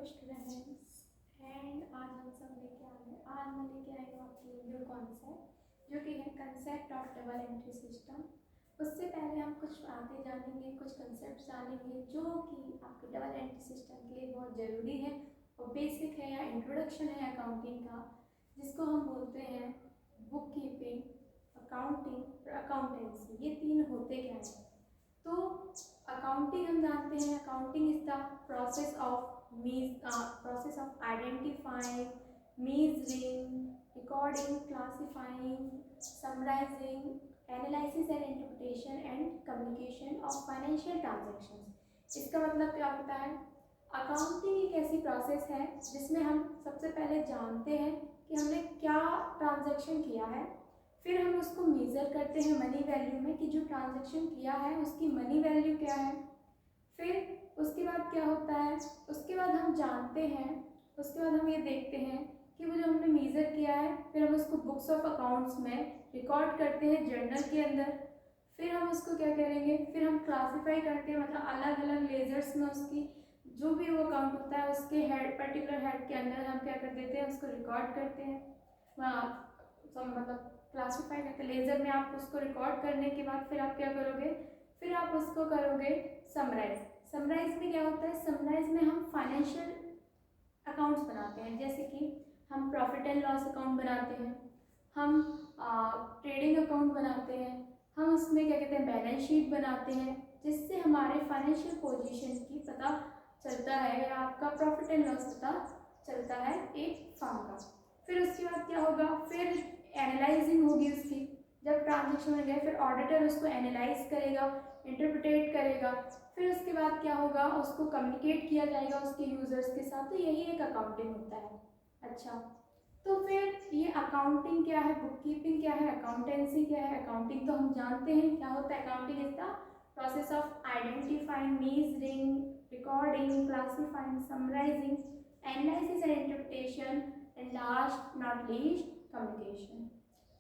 Students and आज हम सब लेके आ गए आज मैं लेके आई हूँ आपके लिए न्यू कॉन्सेप्ट जो कि है concept of double entry system. उससे पहले हम कुछ बातें जानेंगे, कुछ कंसेप्ट जानेंगे जो कि आपके डबल एंट्री सिस्टम के लिए बहुत ज़रूरी है और बेसिक है या इंट्रोडक्शन है अकाउंटिंग का, जिसको हम बोलते हैं बुक कीपिंग, अकाउंटिंग और अकाउंटेंसी। ये तीन होते क्या हैं? तो अकाउंटिंग हम जानते हैं, accounting is the process of identifying, measuring, recording, classifying, summarizing, analysis and interpretation and communication of financial transactions। इसका मतलब क्या होता है? अकाउंटिंग एक ऐसी प्रोसेस है जिसमें हम सबसे पहले जानते हैं कि हमने क्या ट्रांजैक्शन किया है, फिर हम उसको मेज़र करते हैं मनी वैल्यू में कि जो ट्रांजैक्शन किया है उसकी मनी वैल्यू क्या है। फिर उसके बाद क्या होता है, उसके बाद हम जानते हैं, उसके बाद हम ये देखते हैं कि वो जो हमने मेज़र किया है, फिर हम उसको बुक्स ऑफ अकाउंट्स में रिकॉर्ड करते हैं जर्नल के अंदर। फिर हम उसको क्या करेंगे, फिर हम क्लासीफाई करते हैं, मतलब अलग अलग लेजर्स में उसकी जो भी वो अकाउंट होता है उसके हेड, पर्टिकुलर हेड के अंदर हम क्या कर देते हैं, उसको रिकॉर्ड करते हैं। वहाँ मतलब क्लासीफाई करते हैं लेजर में। आप उसको रिकॉर्ड करने के बाद फिर आप क्या करोगे, फिर आप उसको करोगे समराइज। समराइज में क्या होता है, समराइज में हम फाइनेंशियल अकाउंट्स बनाते हैं, जैसे कि हम प्रॉफिट एंड लॉस अकाउंट बनाते हैं, हम ट्रेडिंग अकाउंट बनाते हैं, हम उसमें क्या कहते हैं बैलेंस शीट बनाते हैं, जिससे हमारे फाइनेंशियल पोजीशन की पता चलता है या आपका प्रॉफिट एंड लॉस पता चलता है एक फर्म का। फिर उसके बाद क्या होगा, फिर एनालाइजिंग होगी उसकी। जब ट्रांजेक्शन हो गया फिर ऑडिटर उसको एनालाइज करेगा, इंटरप्रेट करेगा। फिर उसके बाद क्या होगा, उसको कम्युनिकेट किया जाएगा उसके यूज़र्स के साथ। तो यही एक अकाउंटिंग होता है। अच्छा, तो फिर ये अकाउंटिंग क्या है, बुक कीपिंग क्या है, अकाउंटेंसी क्या है? अकाउंटिंग तो हम जानते हैं क्या होता है। Accounting is the process of identifying, measuring, recording, classifying, summarising, analysis and interpretation, and last not least communication.